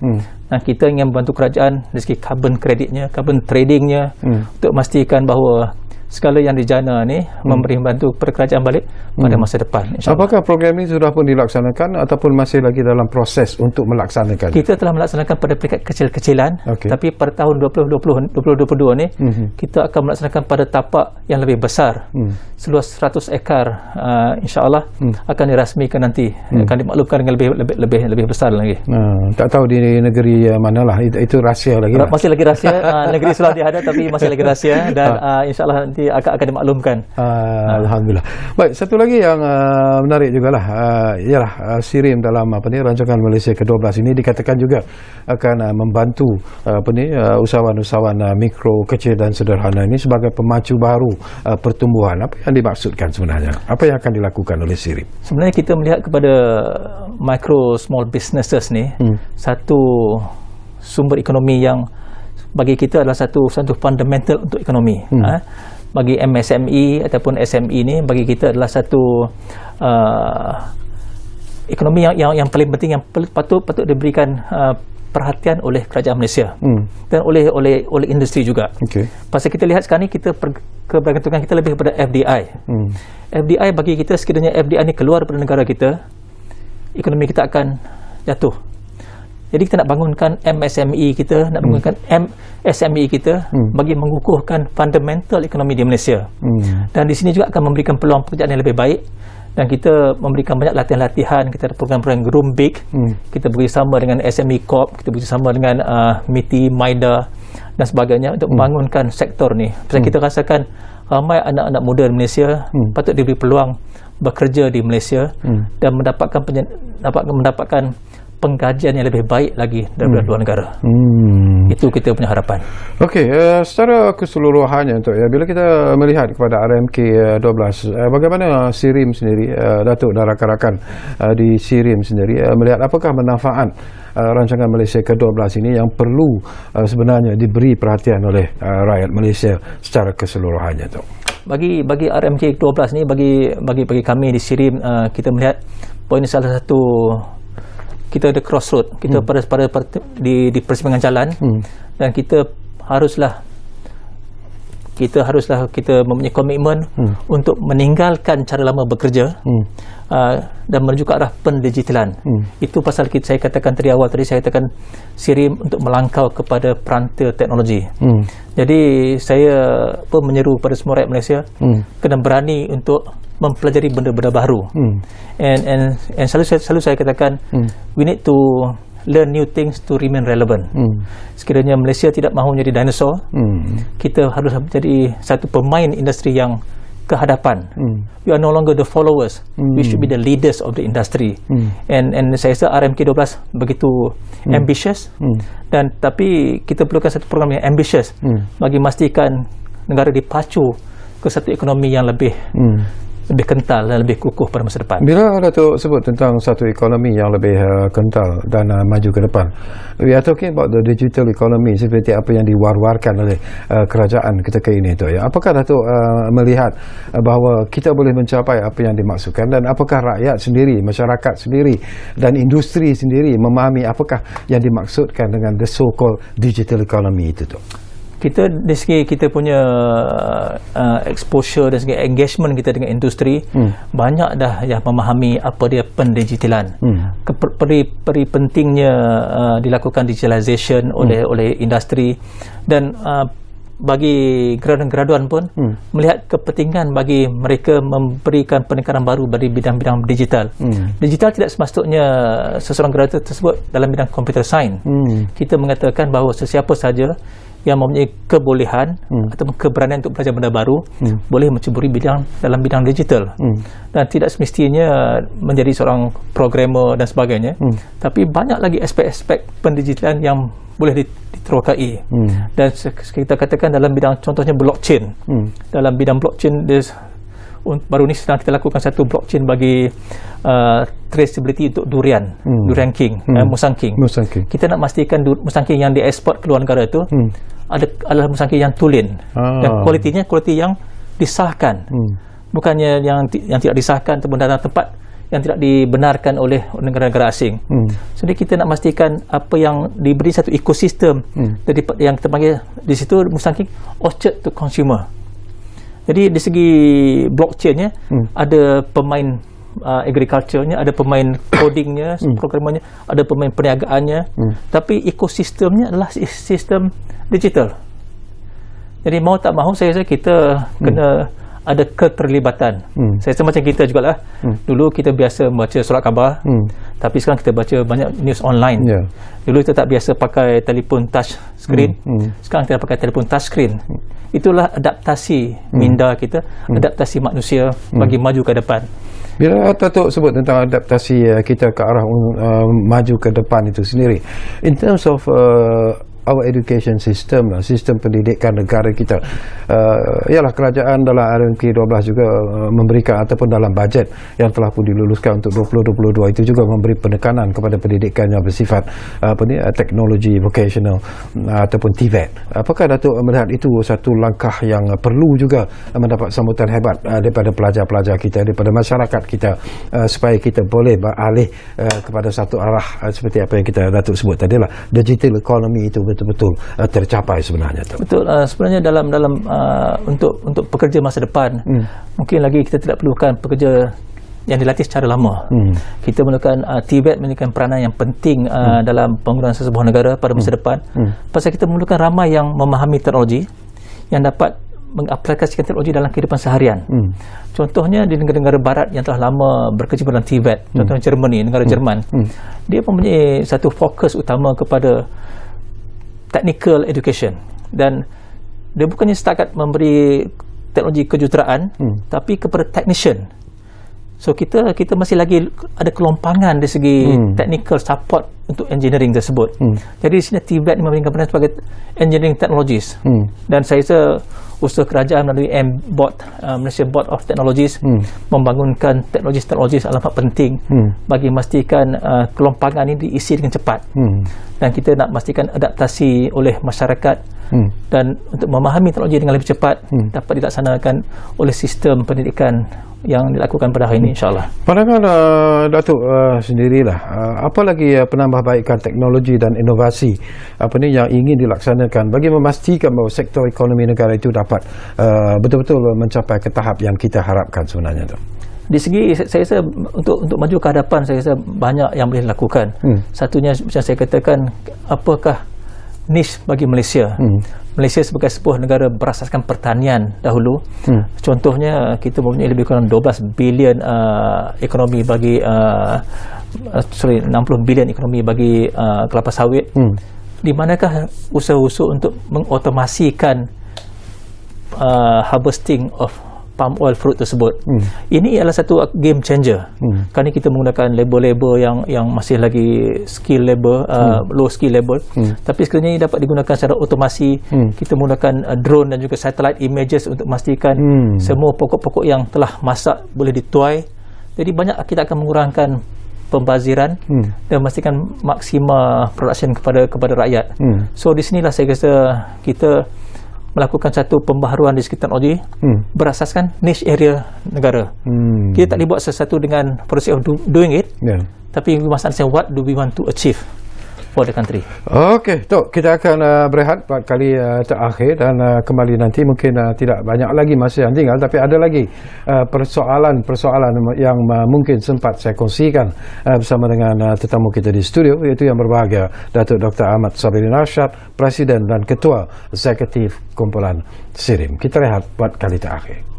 Dan kita ingin membantu kerajaan dari segi carbon kreditnya, carbon tradingnya, untuk memastikan bahawa segala yang dijana ni memberi bantu kepada kerajaan balik pada masa depan, insyaAllah. Apakah program ini sudah pun dilaksanakan ataupun masih lagi dalam proses untuk melaksanakan? Kita telah melaksanakan pada peringkat kecil-kecilan, tapi pada tahun 2022 ni kita akan melaksanakan pada tapak yang lebih besar, seluas 100 ekar, insyaAllah akan dirasmikan nanti, akan dimaklumkan dengan lebih besar lagi. Tak tahu di negeri manalah, itu rahsia lagi lah. Masih lagi rahsia. Negeri Sulawesi ada tapi masih lagi rahsia, dan insyaAllah nanti akan dimaklumkan. Alhamdulillah. Baik, satu lagi yang menarik jugalah, ialah SIRIM dalam rancangan Malaysia ke-12 ini dikatakan juga akan membantu usahawan-usahawan mikro, kecil dan sederhana ini sebagai pemacu baru pertumbuhan. Apa yang dimaksudkan sebenarnya? Apa yang akan dilakukan oleh SIRIM? Sebenarnya kita melihat kepada micro small businesses ni satu sumber ekonomi yang bagi kita adalah satu fundamental untuk ekonomi. Bagi MSME ataupun SME ni bagi kita adalah satu ekonomi yang paling penting, yang patut diberikan perhatian oleh kerajaan Malaysia dan oleh industri juga. Pasal kita lihat sekarang ni kebergantungan kita lebih kepada FDI. FDI bagi kita, sekiranya FDI ni keluar daripada negara kita, ekonomi kita akan jatuh. Jadi kita nak bangunkan MSME kita, nak bangunkan SME kita bagi mengukuhkan fundamental ekonomi di Malaysia. Dan di sini juga akan memberikan peluang pekerjaan yang lebih baik, dan kita memberikan banyak latihan-latihan. Kita ada program-program Groom Big, kita bekerjasama dengan SME Corp, kita bekerjasama dengan MITI, MIDA dan sebagainya untuk membangunkan sektor ni. Sebab kita rasakan ramai anak-anak muda di Malaysia patut diberi peluang bekerja di Malaysia dan mendapatkan penggajian yang lebih baik lagi daripada luar negara. Itu kita punya harapan. Okey, secara keseluruhannya bila kita melihat kepada RMK 12, bagaimana SIRIM sendiri, Datuk dan rakan-rakan di SIRIM sendiri melihat apakah manfaat rancangan Malaysia ke-12 ini yang perlu sebenarnya diberi perhatian oleh rakyat Malaysia secara keseluruhannya tu? Bagi RMK 12 ni, bagi kami di SIRIM, kita melihat poin ini salah satu, kita ada crossroad, kita di persimpangan jalan, dan kita haruslah mempunyai komitmen untuk meninggalkan cara lama bekerja dan menuju ke arah pendigitalan. Itu pasal saya katakan tadi saya katakan SIRIM untuk melangkau kepada peranti teknologi. Jadi saya pun menyeru kepada semua rakyat Malaysia kena berani untuk mempelajari benda-benda baru. And selalu saya katakan we need to learn new things to remain relevant. Sekiranya Malaysia tidak mahu menjadi dinosaur, kita harus menjadi satu pemain industri yang kehadapan. We are no longer the followers. We should be the leaders of the industry. And saya rasa RMK 12 begitu ambitious, dan tapi kita perlukan satu program yang ambitious bagi memastikan negara dipacu ke satu ekonomi yang lebih kental dan lebih kukuh pada masa depan. Bila Datuk sebut tentang satu ekonomi yang lebih kental dan maju ke depan, we are talking about the digital economy seperti apa yang diwar-warkan oleh kerajaan ketika ini tu, ya. Apakah Datuk melihat bahawa kita boleh mencapai apa yang dimaksudkan, dan apakah rakyat sendiri, masyarakat sendiri dan industri sendiri memahami apakah yang dimaksudkan dengan the so-called digital economy itu tu? kita dari segi kita punya exposure dan segi engagement kita dengan industri, banyak dah yang memahami apa dia pendigitalan. Peri pentingnya dilakukan digitalization oleh industri, dan bagi graduan pun melihat kepentingan bagi mereka memberikan penekanan baru bagi bidang-bidang digital. Digital tidak semestinya seseorang graduan tersebut dalam bidang computer science. Kita mengatakan bahawa sesiapa saja yang mempunyai kebolehan atau keberanian untuk belajar benda baru boleh menceburi dalam bidang digital, dan tidak semestinya menjadi seorang programmer dan sebagainya, tapi banyak lagi aspek-aspek pendigitalan yang boleh diterokai. Dan kita katakan dalam bidang contohnya blockchain. Dalam bidang blockchain baru ni sedang kita lakukan satu blockchain bagi traceability untuk durian king, musang king. Kita nak pastikan musang king yang dieksport ke luar negara itu adalah musang king yang tulen, dan kualiti yang disahkan, bukannya yang tidak disahkan ataupun dalam tempat yang tidak dibenarkan oleh negara-negara asing. Jadi kita nak pastikan apa yang diberi satu ekosistem, jadi yang kita panggil di situ musang king orchard to consumer. Jadi di segi blockchainnya ada pemain agriculture-nya, ada pemain codingnya, programmernya, ada pemain perniagaannya, tapi ekosistemnya adalah sistem digital. Jadi mau tak mahu saya rasa kita kena ada keterlibatan. Saya rasa macam kita jugalah. Dulu kita biasa membaca surat khabar, tapi sekarang kita baca banyak news online. Dulu kita tak biasa pakai telefon touch screen, sekarang kita pakai telefon touch screen. Itulah adaptasi minda kita, adaptasi manusia bagi maju ke depan. Bila Datuk sebut tentang adaptasi kita ke arah maju ke depan itu sendiri, in terms of our education system, sistem pendidikan negara kita, ialah kerajaan dalam RMK 12 juga memberikan, ataupun dalam bajet yang telah pun diluluskan untuk 2022 itu juga memberi penekanan kepada pendidikan yang bersifat teknologi vocational ataupun TVET. Apakah Datuk melihat itu satu langkah yang perlu juga mendapat sambutan hebat daripada pelajar-pelajar kita, daripada masyarakat kita, supaya kita boleh beralih kepada satu arah seperti apa yang kita Datuk sebut tadilah, digital economy itu betul-betul tercapai sebenarnya. Betul. Sebenarnya dalam untuk pekerja masa depan, mungkin lagi kita tidak perlukan pekerja yang dilatih secara lama. Kita memerlukan TVET memiliki peranan yang penting dalam pembangunan sesebuah negara pada masa depan. Pasal kita memerlukan ramai yang memahami teknologi, yang dapat mengaplikasikan teknologi dalam kehidupan seharian. Contohnya di negara-negara barat yang telah lama berkecimpung dalam TVET, contohnya Germany, negara Jerman, dia mempunyai satu fokus utama kepada technical education, dan dia bukannya setakat memberi teknologi kejuruteraan, tapi kepada technician. So kita masih lagi ada kelompangan dari segi technical support untuk engineering tersebut. Jadi di sini TVET memberikan peranan sebagai engineering technologies, dan saya rasa usaha kerajaan melalui MBOT, Malaysia Board of Technologies, membangunkan teknologi amat penting bagi memastikan kelompangan ini diisi dengan cepat, dan kita nak memastikan adaptasi oleh masyarakat, dan untuk memahami teknologi dengan lebih cepat dapat dilaksanakan oleh sistem pendidikan yang dilakukan pada hari ini, insyaAllah. Pandangan Datuk sendirilah, apa lagi penambahbaikan teknologi dan inovasi yang ingin dilaksanakan bagi memastikan bahawa sektor ekonomi negara itu dapat betul-betul mencapai ke tahap yang kita harapkan sebenarnya tu? Di segi saya rasa untuk maju ke hadapan, saya rasa banyak yang boleh dilakukan. Satunya macam saya katakan, apakah niche bagi Malaysia? Malaysia sebagai sebuah negara berasaskan pertanian dahulu. Contohnya kita mempunyai lebih kurang 12 bilion ekonomi bagi 60 bilion ekonomi bagi kelapa sawit. Di manakah usaha-usaha untuk mengotomasikan harvesting of palm oil fruit tersebut? Ini adalah satu game changer. Kerana kita menggunakan labor yang masih lagi skill labor, low skill labor, tapi sekiranya ini dapat digunakan secara otomasi. Kita menggunakan drone dan juga satellite images untuk memastikan semua pokok-pokok yang telah masak boleh dituai. Jadi banyak kita akan mengurangkan pembaziran dan memastikan maksima production kepada rakyat. So di sinilah saya rasa kita melakukan satu pembaharuan di segi teknologi berasaskan niche area negara. Kita tak boleh buat sesuatu dengan process of doing it, tapi we must understand what do we want to achieve. for the country. Okey, Tok, kita akan berehat buat kali terakhir dan kembali nanti. Mungkin tidak banyak lagi masa yang tinggal, tapi ada lagi persoalan-persoalan yang mungkin sempat saya kongsikan bersama dengan tetamu kita di studio, iaitu yang berbahagia Datuk Dr. Ahmad Sabirin Arsyad, Presiden dan Ketua Eksekutif Kumpulan SIRIM. Kita rehat buat kali terakhir.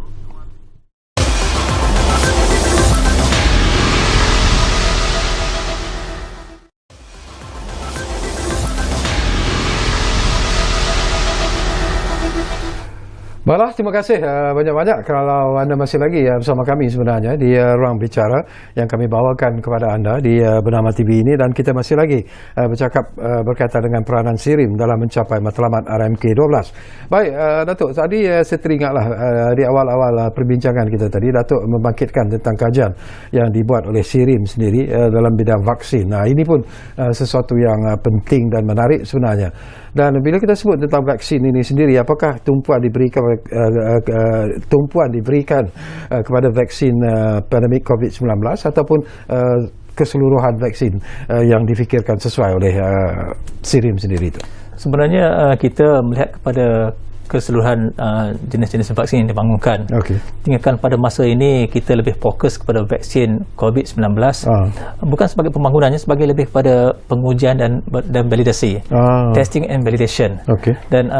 Baiklah, terima kasih banyak-banyak kalau anda masih lagi bersama kami sebenarnya di Ruang Bicara yang kami bawakan kepada anda di Bernama TV ini, dan kita masih lagi bercakap berkaitan dengan peranan SIRIM dalam mencapai matlamat RMK 12. Baik, Datuk, tadi saya teringatlah di awal-awal perbincangan kita tadi, Datuk membangkitkan tentang kajian yang dibuat oleh SIRIM sendiri dalam bidang vaksin. Nah, ini pun sesuatu yang penting dan menarik sebenarnya. Dan bila kita sebut tentang vaksin ini sendiri, apakah tumpuan diberikan kepada vaksin pandemik COVID-19 ataupun keseluruhan vaksin yang difikirkan sesuai oleh SIRIM sendiri itu? Sebenarnya kita melihat kepada keseluruhan jenis-jenis vaksin yang dibangunkan. Okay. Tinggalkan pada masa ini kita lebih fokus kepada vaksin COVID-19, bukan sebagai pembangunannya, sebagai lebih kepada pengujian dan validasi, testing and validation. Okay. Dan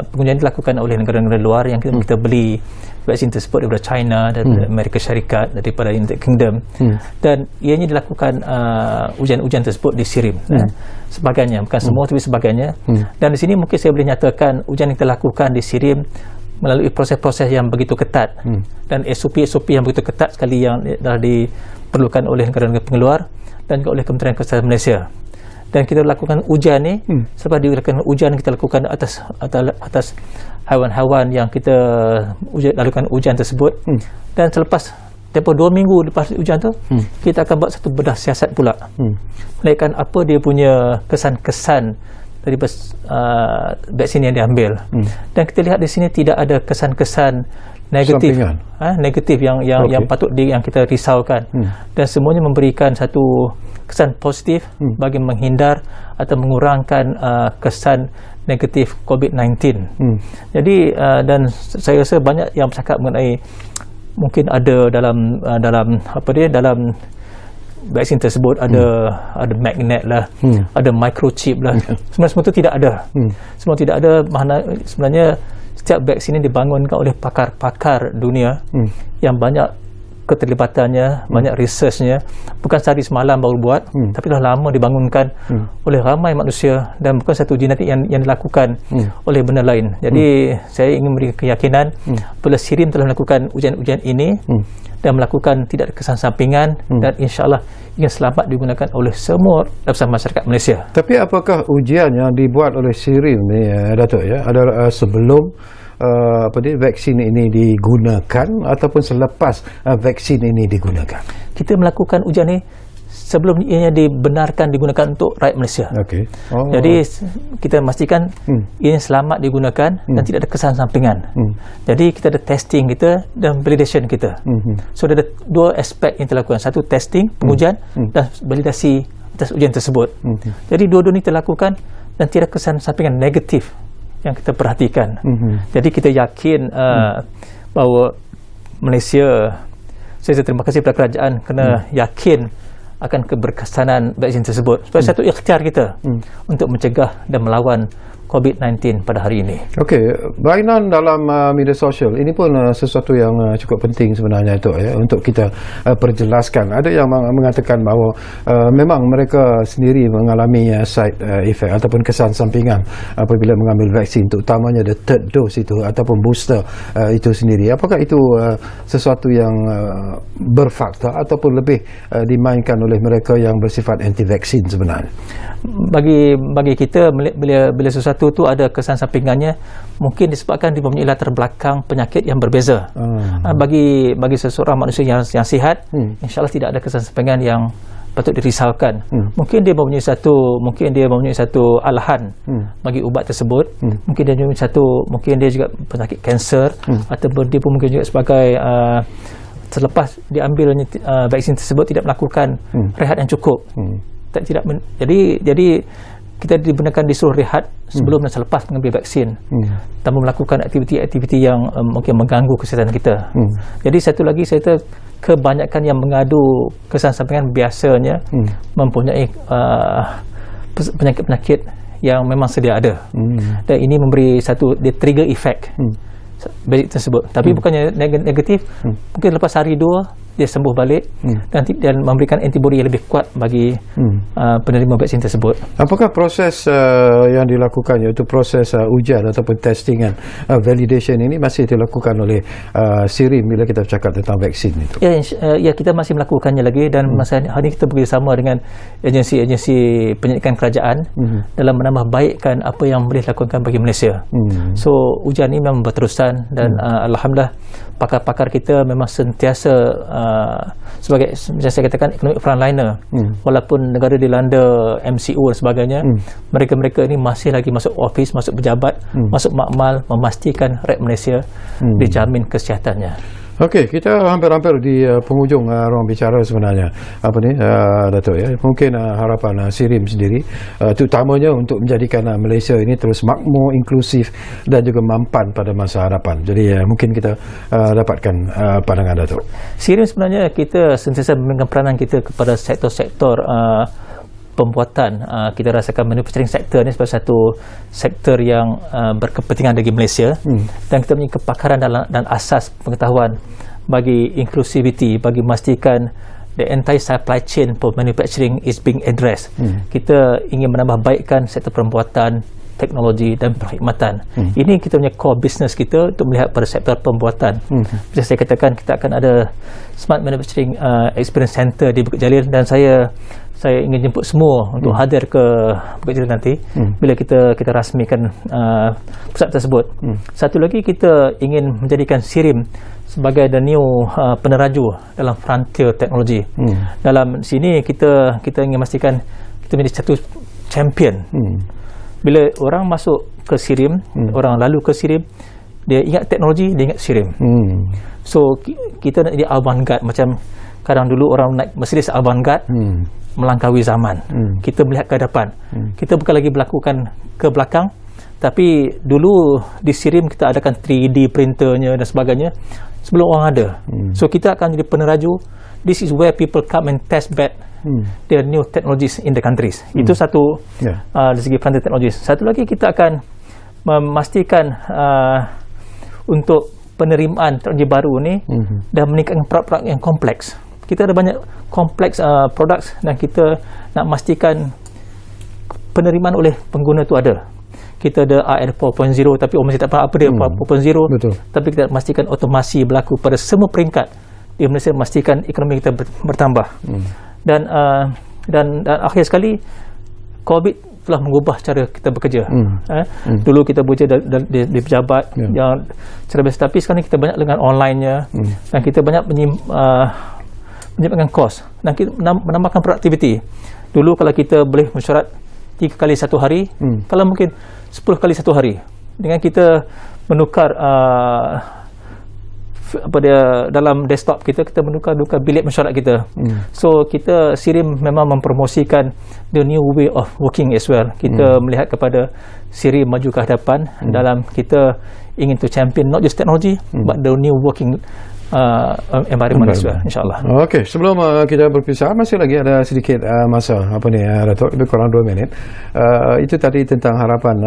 pengujian dilakukan oleh negara-negara luar yang kita beli vaksin tersebut daripada China, daripada Amerika Syarikat, daripada United Kingdom, dan ianya dilakukan ujian-ujian tersebut di SIRIM. Sebagainya, bukan semua tapi sebagainya. Dan di sini mungkin saya boleh nyatakan ujian yang kita lakukan di SIRIM melalui proses-proses yang begitu ketat dan SOP yang begitu ketat sekali yang dah diperlukan oleh negara-negara pengeluar dan juga oleh Kementerian Kesihatan Malaysia. Dan kita lakukan ujian ni, selepas dilakukan ujian kita lakukan atas haiwan-haiwan yang kita lakukan ujian tersebut, dan selepas tempoh 2 minggu lepas ujian tu, kita akan buat satu bedah siasat pula, melihatkan apa dia punya kesan-kesan dari vaksin yang diambil. Dan kita lihat di sini tidak ada kesan-kesan negatif yang patut yang kita risaukan, dan semuanya memberikan satu kesan positif bagi menghindar atau mengurangkan kesan negatif COVID-19. Jadi dan saya rasa banyak yang bercakap mengenai mungkin ada dalam vaksin tersebut ada magnet lah, ada microchip lah. Sebenarnya semua itu tidak ada. Semua tidak ada. Sebenarnya setiap vaksin ini dibangunkan oleh pakar-pakar dunia yang banyak keterlibatannya, banyak researchnya, bukan sehari semalam baru buat, tapi dah lama dibangunkan oleh ramai manusia, dan bukan satu genetik yang dilakukan oleh benda lain. Jadi saya ingin memberi keyakinan bila SIRIM telah melakukan ujian-ujian ini dan melakukan tidak ada kesan sampingan, dan insya-Allah ingin selamat digunakan oleh semua lapisan masyarakat Malaysia. Tapi apakah ujian yang dibuat oleh SIRIM ni, Datuk, adalah sebelum vaksin ini digunakan ataupun selepas vaksin ini digunakan? Kita melakukan ujian ini sebelum ianya dibenarkan digunakan untuk rakyat Malaysia. Okay. Jadi kita memastikan ianya selamat digunakan dan tidak ada kesan sampingan. Jadi kita ada testing kita dan validation kita. So ada dua aspek yang kita lakukan. Satu testing, pengujian, dan validasi atas ujian tersebut. Jadi dua-dua ini kita lakukan dan tidak kesan sampingan negatif yang kita perhatikan. Jadi kita yakin bahawa Malaysia, saya terima kasih kepada kerajaan kerana yakin akan keberkesanan vaksin tersebut. Sebab satu ikhtiar kita untuk mencegah dan melawan COVID-19 pada hari ini. Okey, berlainan dalam media sosial ini pun sesuatu yang cukup penting sebenarnya itu untuk kita perjelaskan. Ada yang mengatakan bahawa memang mereka sendiri mengalami side effect ataupun kesan sampingan apabila mengambil vaksin, terutamanya the third dose itu ataupun booster itu sendiri. Apakah itu sesuatu yang berfakta ataupun lebih dimainkan oleh mereka yang bersifat anti vaksin sebenarnya? Bagi kita, bila sesuatu tu ada kesan sampingannya, mungkin disebabkan dia mempunyai latar belakang penyakit yang berbeza. Bagi seseorang manusia yang sihat, insya-Allah tidak ada kesan sampingan yang patut dirisaukan. Mungkin dia mempunyai satu alahan bagi ubat tersebut. Mungkin dia juga penyakit kanser, atau dia pun mungkin juga sebagai selepas diambilnya vaksin tersebut tidak melakukan rehat yang cukup. Jadi kita dibenarkan disuruh rehat sebelum dan selepas mengambil vaksin, tanpa melakukan aktiviti-aktiviti yang mungkin mengganggu kesihatan kita. Jadi satu lagi, saya kata kebanyakan yang mengadu kesan sampingan biasanya mempunyai penyakit-penyakit yang memang sedia ada, dan ini memberi satu trigger effect balik tersebut. Tapi bukannya negatif, mungkin lepas hari 2 dia sembuh balik dan memberikan antibodi yang lebih kuat bagi penerima vaksin tersebut. Apakah proses yang dilakukan, iaitu proses ujian ataupun testingan, validation ini masih dilakukan oleh SIRIM bila kita cakap tentang vaksin itu? Ya, kita masih melakukannya lagi, dan masa hari ini kita bekerjasama dengan agensi-agensi penyelidikan kerajaan dalam menambah baikkan apa yang boleh dilakukan bagi Malaysia. So ujian ini memang berterusan, dan alhamdulillah pakar-pakar kita memang sentiasa sebagai, macam saya katakan, economic frontliner. Walaupun negara dilanda MCO dan sebagainya, mereka-mereka ini masih lagi masuk office, masuk pejabat, masuk makmal, memastikan rakyat Malaysia dijamin kesihatannya. Okey, kita hampir-hampir di penghujung ruang bicara sebenarnya. Datuk, ya, mungkin harapan SIRIM sendiri, terutamanya untuk menjadikan Malaysia ini terus makmur, inklusif dan juga mampan pada masa hadapan. Jadi mungkin kita dapatkan pandangan Datuk. SIRIM sebenarnya kita sentiasa memberikan peranan kita kepada sektor-sektor pembuatan. Kita rasakan manufacturing sector ini sebagai satu sektor yang berkepentingan bagi Malaysia, dan kita mempunyai kepakaran dan asas pengetahuan bagi inclusivity, bagi memastikan the entire supply chain for manufacturing is being addressed. Kita ingin menambah baikkan sektor pembuatan, teknologi dan perkhidmatan. Ini kita punya core business kita untuk melihat pada sektor pembuatan. Macam saya katakan, kita akan ada Smart Manufacturing Experience Center di Bukit Jalil, dan saya ingin jemput semua untuk hadir ke Bukit Jalil nanti bila kita rasmikan pusat tersebut. Satu lagi, kita ingin menjadikan SIRIM sebagai the new peneraju dalam frontier teknologi. Dalam sini kita ingin memastikan kita menjadi satu champion. Bila orang masuk ke SIRIM, orang lalu ke SIRIM, dia ingat teknologi, dia ingat SIRIM. So kita nak jadi avant-garde. Macam kadang dulu orang naik Mercedes avant-garde, melangkaui zaman. Kita melihat ke depan. Kita bukan lagi melakukan ke belakang, tapi dulu di SIRIM kita adakan 3D printernya dan sebagainya sebelum orang ada. So kita akan jadi peneraju. This is where people come and test bed their new technologies in the countries. Itu satu dari segi frontier technologies. Satu lagi, kita akan memastikan untuk penerimaan teknologi baru ni dan meningkatkan produk-produk yang kompleks. Kita ada banyak kompleks produk, dan kita nak memastikan penerimaan oleh pengguna tu ada. Kita ada AR 4.0, tapi orang masih tak faham apa dia 4.0. Tapi kita memastikan otomasi berlaku pada semua peringkat di Malaysia, memastikan ekonomi kita bertambah. Dan akhir sekali, COVID telah mengubah cara kita bekerja. Dulu kita bekerja di pejabat yang secara biasa, tapi sekarang kita banyak dengan online-nya, dan kita banyak menyebabkan kos, dan kita menambahkan produktiviti. Dulu kalau kita boleh mesyuarat 3 kali satu hari, kalau mungkin 10 kali satu hari, dengan kita menukar dalam desktop kita menukar bilik mesyuarat kita. So kita SIRIM memang mempromosikan the new way of working as well. Kita melihat kepada SIRIM maju ke hadapan dalam kita ingin to champion not just technology but the new working environment as well, insyaAllah. Okey, sebelum kita berpisah, masih lagi ada sedikit masa Datuk, lebih kurang 2 minit. Itu tadi tentang harapan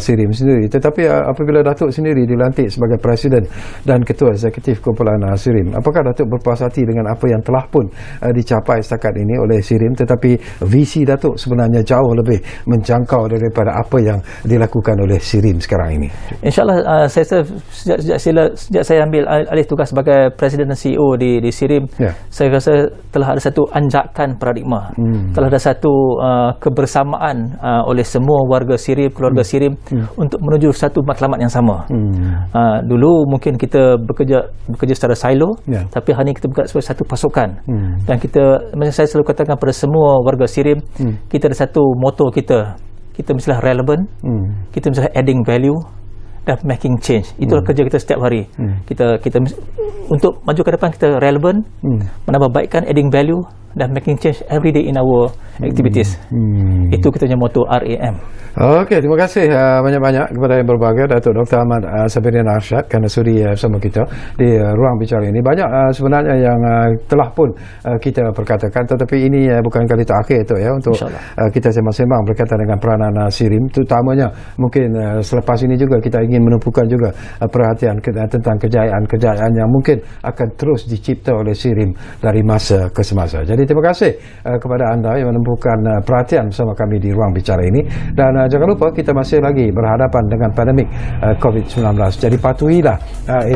SIRIM sendiri. Tetapi apabila Datuk sendiri dilantik sebagai Presiden dan Ketua Eksekutif kumpulan SIRIM, apakah Datuk berpuas hati dengan apa yang telah pun dicapai setakat ini oleh SIRIM, tetapi visi Datuk sebenarnya jauh lebih menjangkau daripada apa yang dilakukan oleh SIRIM sekarang ini? InsyaAllah, sejak saya ambil alih tugas sebagai Presiden dan CEO di SIRIM, saya rasa telah ada satu anjakan paradigma, telah ada satu kebersamaan oleh semua warga SIRIM, keluarga SIRIM untuk menuju satu matlamat yang sama. Dulu mungkin kita bekerja secara silo, tapi hari ini kita bergerak sebagai satu pasukan. Dan kita, macam saya selalu katakan pada semua warga SIRIM, kita ada satu moto kita mestilah relevant, kita mestilah adding value dan making change. Itulah kerja kita setiap hari. Kita untuk maju ke depan, kita relevant, menambah baikkan, adding value dan making change every day in our activities. Itu kita punya motto RAM. Okey, terima kasih banyak-banyak kepada yang berbahagia, Datuk Dr. Ahmad Sabirin Arsyad, kerana sudi bersama kita di ruang bicara ini. Banyak sebenarnya yang telah pun kita perkatakan, tetapi ini bukan kali terakhir tu ya untuk kita sembang-sembang berkaitan dengan peranan SIRIM, terutamanya mungkin selepas ini juga kita ingin menumpukan juga perhatian tentang kejayaan-kejayaan yang mungkin akan terus dicipta oleh SIRIM dari masa ke semasa. Jadi terima kasih kepada anda yang menumpukan perhatian bersama kami di ruang bicara ini, dan jangan lupa kita masih lagi berhadapan dengan pandemik COVID-19. Jadi patuhilah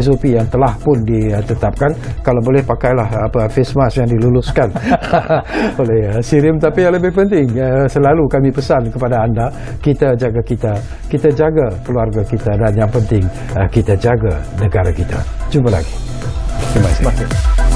SOP yang telah pun ditetapkan. Kalau boleh pakailah face mask yang diluluskan oleh SIRIM. Tapi yang lebih penting, selalu kami pesan kepada anda, kita jaga kita jaga keluarga kita, dan yang penting kita jaga negara kita. Jumpa lagi. Terima kasih.